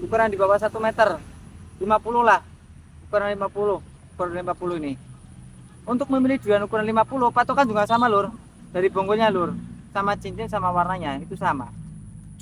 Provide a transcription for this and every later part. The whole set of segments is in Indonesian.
ukuran di bawah 1 meter, 50 lah, ukuran 50, ukuran 50 ini. Untuk memilih durian ukuran 50, patokan juga sama lur, dari bonggolnya lur, sama cincin sama warnanya itu sama.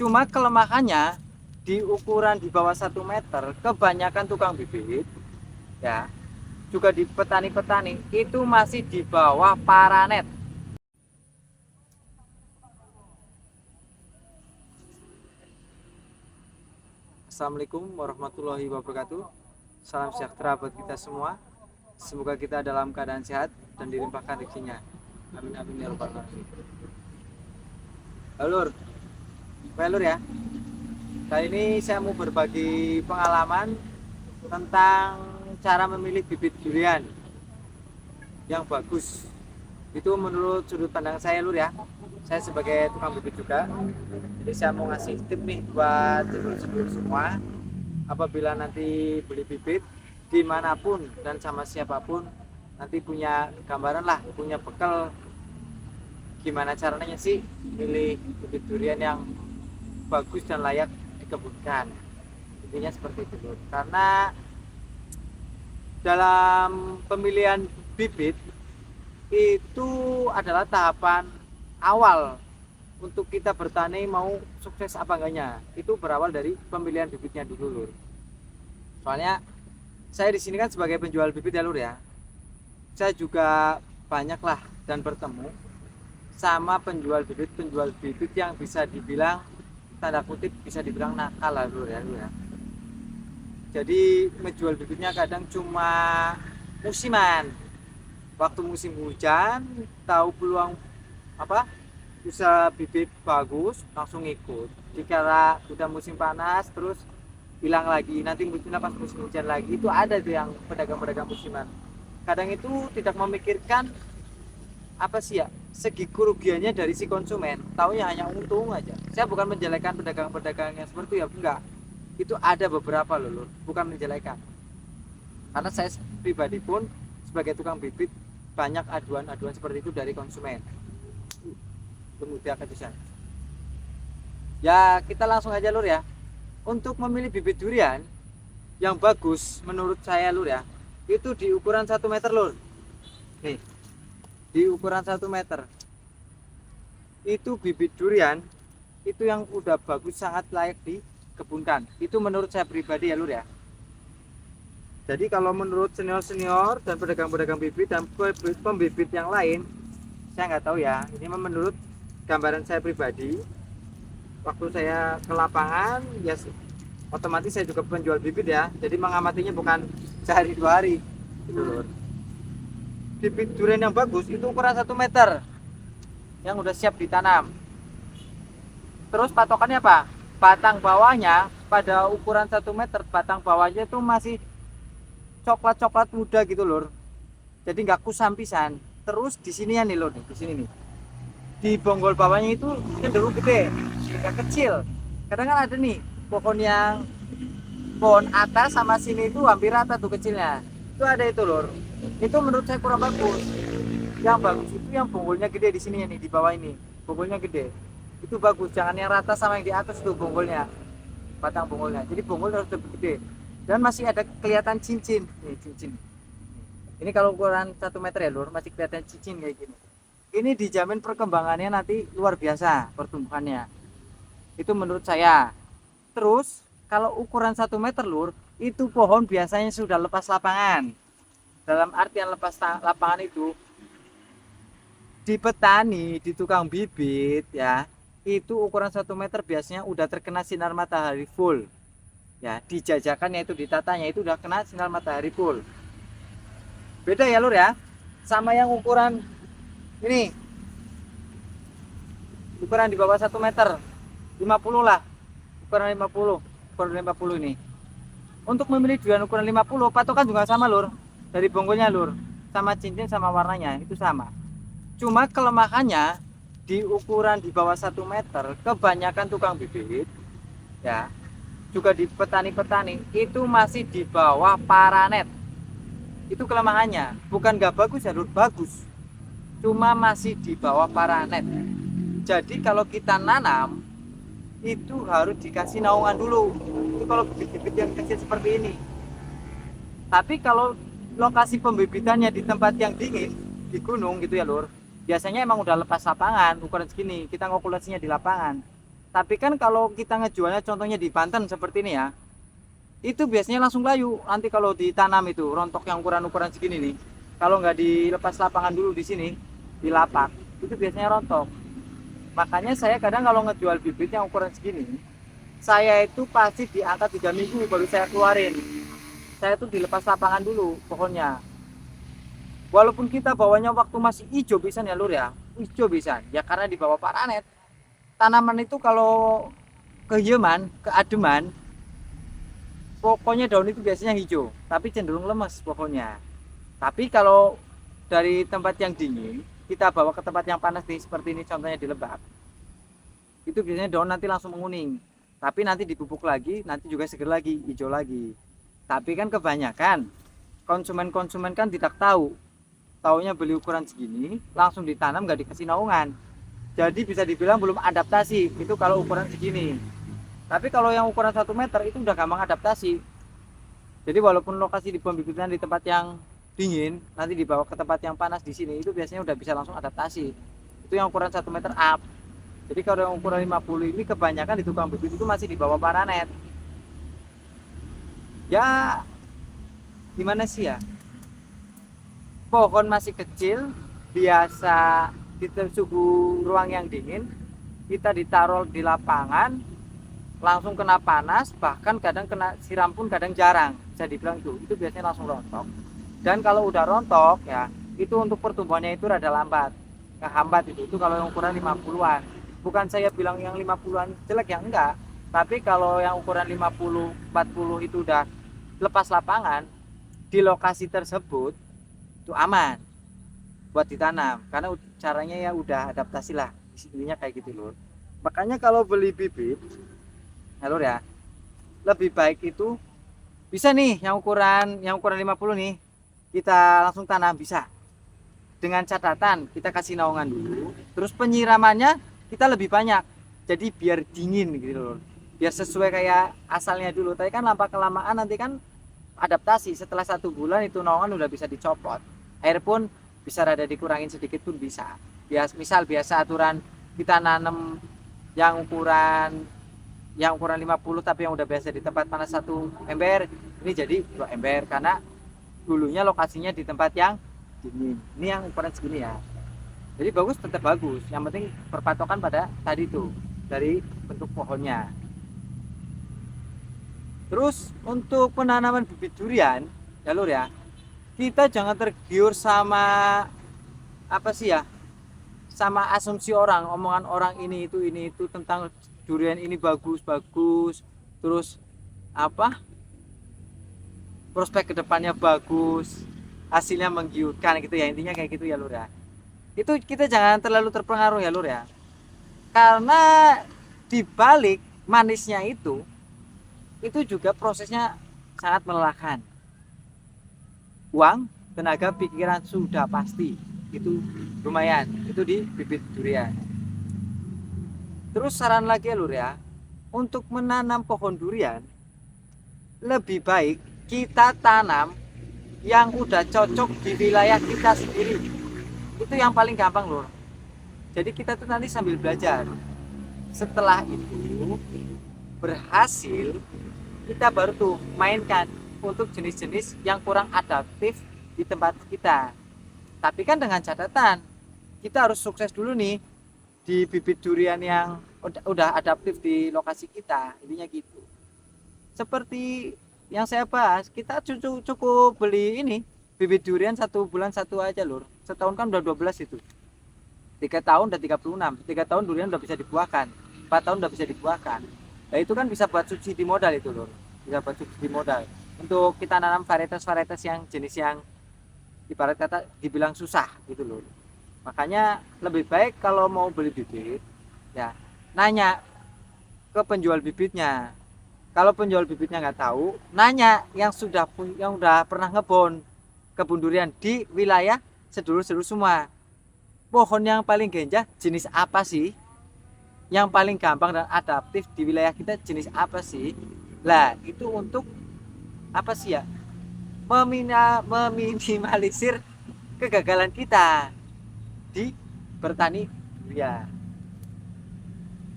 Cuma kelemahannya di ukuran di bawah 1 meter, kebanyakan tukang bibit ya, juga di petani-petani itu masih di bawah paranet. Assalamualaikum warahmatullahi wabarakatuh. Salam sejahtera buat kita semua. Semoga kita dalam keadaan sehat dan dilimpahkan rezekinya. Amin amin ya rabbal alamin. Halo lur ya. Kali ini saya mau berbagi pengalaman tentang cara memilih bibit durian yang bagus. Itu menurut sudut pandang saya lur ya. Saya sebagai tukang bibit juga. Jadi saya mau ngasih tip nih buat sedulur-sedulur semua. Apabila nanti beli bibit dimanapun dan sama siapapun, nanti punya gambaran lah, punya bekal gimana caranya sih milih bibit durian yang bagus dan layak dikebunkan. Intinya seperti itu lur. Karena dalam pemilihan bibit itu adalah tahapan awal untuk kita bertani mau sukses apa enggaknya. Itu berawal dari pemilihan bibitnya dulu lur. Soalnya saya di sini kan sebagai penjual bibit ya lur ya. Saya juga banyak lah dan bertemu sama penjual bibit yang bisa dibilang tanda kutip bisa dibilang nakal lah lur ya lur ya. Jadi menjual bibitnya kadang cuma musiman. Waktu musim hujan tahu peluang apa usaha bibit bagus langsung ikut. Jika udah musim panas terus hilang lagi, nanti munculnya pas musim hujan lagi. Itu ada tuh yang pedagang-pedagang musiman, kadang itu tidak memikirkan apa sih ya segi kerugiannya dari si konsumen, taunya hanya untung aja. Saya bukan menjelekkan pedagang-pedagang yang seperti itu ya, enggak, itu ada beberapa loh, bukan menjelekan. Karena saya pribadi pun sebagai tukang bibit banyak aduan-aduan seperti itu dari konsumen. Kemudian kejusan. Ya kita langsung aja lur ya. Untuk memilih bibit durian yang bagus menurut saya lur ya, itu di ukuran 1 meter lur. Nih, di ukuran 1 meter. Itu bibit durian itu yang udah bagus, sangat layak dikebunkan. Itu menurut saya pribadi ya lur ya. Jadi kalau menurut senior-senior dan pedagang-pedagang bibit dan pembibit yang lain, saya nggak tahu ya. Ini menurut gambaran saya pribadi. Waktu saya ke lapangan, ya otomatis saya juga penjual bibit ya. Jadi mengamatinya bukan sehari 2 hari. Gitu loh. Bibit durian yang bagus itu ukuran 1 meter, yang udah siap ditanam. Terus patokannya apa? Batang bawahnya pada ukuran 1 meter, batang bawahnya itu masih coklat-coklat muda gitu lur. Jadi nggak kusam pisan. Terus di sini ya nih lur, di sini nih. Di bonggol bawahnya itu cenderung gede, nggak kecil. Kadang kan ada nih pohon atas sama sini itu hampir rata tuh kecilnya. Itu ada itu lur. Itu menurut saya kurang bagus. Yang bagus itu yang bonggolnya gede di sini nih, di bawah ini. Bonggolnya gede. Itu bagus, jangan yang rata sama yang di atas tuh bonggolnya. Batang bonggolnya. Jadi bonggolnya harus lebih gede. Dan masih ada kelihatan cincin. Nih, cincin. Ini kalau ukuran 1 meter ya lur, masih kelihatan cincin kayak gini. Ini dijamin perkembangannya nanti luar biasa pertumbuhannya. Itu menurut saya. Terus kalau ukuran 1 meter lur, itu pohon biasanya sudah lepas lapangan. Dalam artian lepas lapangan itu di petani, di tukang bibit ya, itu ukuran 1 meter biasanya udah terkena sinar matahari full. Ya, dijajakannya itu ditatanya itu udah kena sinar matahari full. Beda ya lur ya, sama yang ukuran ini, ukuran di bawah 1 meter, 50 lah, ukuran 50, ukuran 50 ini. Untuk memilih durian ukuran 50, patokan juga sama lur, dari bonggolnya lur, sama cincin sama warnanya itu sama. Cuma kelemahannya di ukuran di bawah 1 meter, kebanyakan tukang bibit ya, juga di petani-petani itu masih di bawah paranet. Itu kelemahannya, bukan nggak bagus ya lur, bagus, cuma masih di bawah paranet. Jadi kalau kita nanam itu harus dikasih naungan dulu. Itu kalau bibit-bibit yang kecil seperti ini. Tapi kalau lokasi pembibitannya di tempat yang dingin, di gunung gitu ya lur, biasanya emang udah lepas lapangan ukuran segini, kita ngokulasinya di lapangan. Tapi kan kalau kita ngejualnya contohnya di Banten seperti ini ya, itu biasanya langsung layu. Nanti kalau ditanam itu rontok yang ukuran-ukuran segini nih, kalau nggak dilepas lapangan dulu di sini, di lapak, itu biasanya rontok. Makanya saya kadang kalau ngejual bibit yang ukuran segini, saya itu pasti di angka 3 minggu baru saya keluarin. Saya tuh dilepas lapangan dulu pohonnya. Walaupun kita bawanya waktu masih hijau bisa ya lur ya, hijau bisa ya karena di bawah paranet. Tanaman itu kalau kehiaman, keademan, pokoknya daun itu biasanya hijau, tapi cenderung lemes pohonnya. Tapi kalau dari tempat yang dingin, kita bawa ke tempat yang panas nih, seperti ini contohnya di Lebak, itu biasanya daun nanti langsung menguning. Tapi nanti dipupuk lagi, nanti juga seger lagi, hijau lagi. Tapi kan kebanyakan konsumen-konsumen kan tidak tahu, taunya beli ukuran segini, langsung ditanam nggak dikasih naungan. Jadi bisa dibilang belum adaptasi, itu kalau ukuran segini. Tapi kalau yang ukuran 1 meter itu udah gampang adaptasi. Jadi walaupun lokasi di pembibitan di tempat yang dingin, nanti dibawa ke tempat yang panas di sini, itu biasanya udah bisa langsung adaptasi. Itu yang ukuran 1 meter up. Jadi kalau yang ukuran 50 ini kebanyakan di tukang bibit itu masih di bawah paranet. Ya gimana sih ya? Pohon masih kecil, biasa di suhu ruang yang dingin, kita ditaruh di lapangan, langsung kena panas, bahkan kadang kena siram pun kadang jarang, bisa dibilang itu biasanya langsung rontok. Dan kalau udah rontok ya, itu untuk pertumbuhannya itu rada lambat, kehambat itu kalau yang ukuran 50-an. Bukan saya bilang yang 50-an jelek ya, enggak, tapi kalau yang ukuran 50 40 itu udah lepas lapangan di lokasi tersebut itu aman buat ditanam, karena caranya ya udah adaptasi lah, intinya kayak gitu lur. Makanya kalau beli bibit ya lur ya, lebih baik itu bisa nih yang ukuran 50 nih kita langsung tanam, bisa dengan catatan kita kasih naungan dulu, terus penyiramannya kita lebih banyak, jadi biar dingin gitu lur, biar sesuai kayak asalnya dulu. Tapi kan lama kelamaan nanti kan adaptasi, setelah 1 bulan itu naungan udah bisa dicopot, air pun bisa rada dikurangin sedikit pun bisa. Misal biasa aturan kita nanam yang ukuran 50 tapi yang udah biasa di tempat panas 1 ember, ini jadi 2 ember karena dulunya lokasinya di tempat yang dingin. Ini yang ukuran segini ya, jadi bagus, tetap bagus, yang penting berpatokan pada tadi tuh dari bentuk pohonnya. Terus untuk penanaman bibit durian ya lur ya, kita jangan tergiur sama apa sih ya, sama asumsi orang, omongan orang ini itu tentang durian ini bagus, terus apa, prospek kedepannya bagus, hasilnya menggiurkan gitu ya, intinya kayak gitu ya lur ya. Itu kita jangan terlalu terpengaruh ya lur ya, karena dibalik manisnya itu juga prosesnya sangat melelahkan. Uang, tenaga, pikiran sudah pasti itu lumayan, itu di bibit durian. Terus saran lagi ya lur ya, untuk menanam pohon durian lebih baik kita tanam yang udah cocok di wilayah kita sendiri, itu yang paling gampang lur. Jadi kita tuh nanti sambil belajar, setelah itu berhasil kita baru tuh mainkan untuk jenis-jenis yang kurang adaptif di tempat kita. Tapi kan dengan catatan kita harus sukses dulu nih di bibit durian yang udah adaptif di lokasi kita, intinya gitu. Seperti yang saya bahas, kita cukup beli ini bibit durian 1 bulan satu aja lur, setahun kan udah 12 itu, 3 tahun udah 36, 3 tahun durian udah bisa dibuahkan, 4 tahun udah bisa dibuahkan. Nah itu kan bisa buat subsidi modal itu lur, bisa buat subsidi modal untuk kita nanam varietas yang jenis yang ibarat kata dibilang susah gitu lur. Makanya lebih baik kalau mau beli bibit ya nanya ke penjual bibitnya. Kalau penjual bibitnya nggak tahu, nanya yang udah pernah ngebon kebun durian di wilayah sedulur-sedulur semua. Pohon yang paling genjah jenis apa sih? Yang paling gampang dan adaptif di wilayah kita jenis apa sih? Lah itu untuk apa sih ya, meminimalisir kegagalan kita di bertani durian.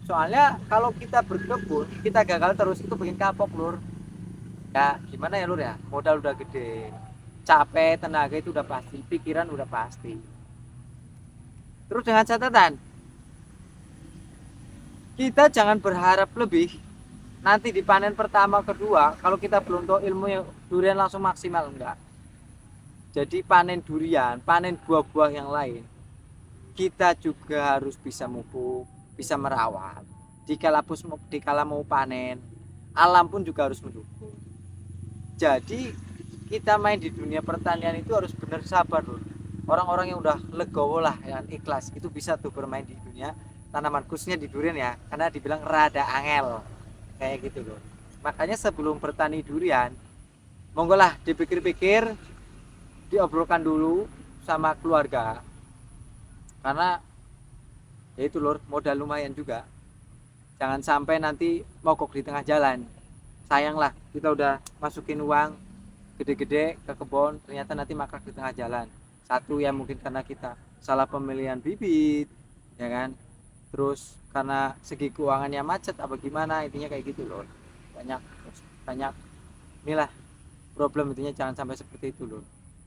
Soalnya kalau kita berkebun kita gagal terus itu bikin kapok lur. Ya gimana ya lur ya, modal udah gede, capek tenaga itu udah pasti, pikiran udah pasti. Terus dengan catatan kita jangan berharap lebih nanti di panen pertama kedua kalau kita belum tahu ilmu yang durian langsung maksimal, enggak. Jadi panen durian, panen buah-buah yang lain kita juga harus bisa mupuk, bisa merawat. Dikala mau panen, alam pun juga harus mendukung. Jadi kita main di dunia pertanian itu harus benar sabar loh. Orang-orang yang udah legowo lah, yang ikhlas itu bisa tuh bermain di dunia tanaman, khususnya di durian ya, karena dibilang rada angel kayak gitu loh. Makanya sebelum bertani durian, monggo lah dipikir-pikir, diobrolkan dulu sama keluarga, karena ya itu lor modal lumayan juga. Jangan sampai nanti mogok di tengah jalan, sayang lah kita udah masukin uang gede-gede ke kebun ternyata nanti makrak di tengah jalan. Satu ya mungkin karena kita salah pemilihan bibit ya kan, terus karena segi keuangannya macet apa gimana, intinya kayak gitu loh. Banyak banyak inilah problem, intinya jangan sampai seperti itu loh.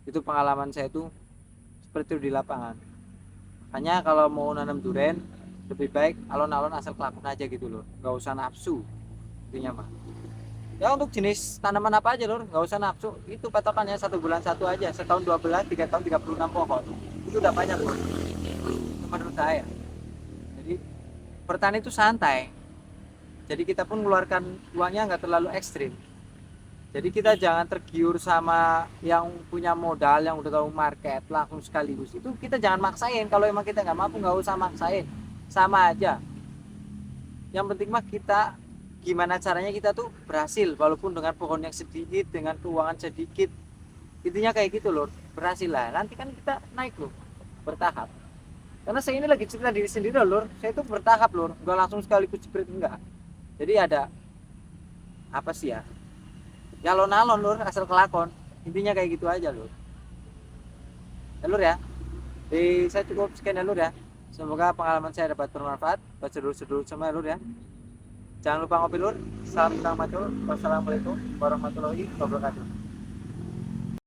Itu pengalaman saya tuh seperti itu di lapangan. Hanya kalau mau nanam durian lebih baik alon-alon asal kelakuan aja gitu loh, nggak usah nafsu intinya mah. Ya untuk jenis tanaman apa aja lor, nggak usah nafsu, itu patokannya 1 bulan 1 aja, setahun 12, 3 tahun 36 pohon, itu udah banyak lor menurut saya. Jadi bertani itu santai, jadi kita pun mengeluarkan uangnya nggak terlalu ekstrim. Jadi kita jangan tergiur sama yang punya modal, yang udah tahu market langsung sekaligus, itu kita jangan maksain. Kalau emang kita nggak mampu nggak usah maksain, sama aja. Yang penting mah kita gimana caranya kita tuh berhasil walaupun dengan pohon yang sedikit, dengan keuangan sedikit, intinya kayak gitu loh, berhasil lah nanti kan kita naik loh, bertahap. Karena saya ini lagi cerita diri sendiri loh, saya itu bertahap loh, nggak langsung sekaligus jebret, enggak. Jadi ada apa sih ya, nyalon-alon lur asal kelakon, intinya kayak gitu aja lur. Ya lur ya, jadi saya cukup sekian ya lur ya, semoga pengalaman saya dapat bermanfaat buat sedulur-sedulur semua ya lur ya. Jangan lupa ngopi lur. Salam tentang macul. Wassalamualaikum warahmatullahi wabarakatuh.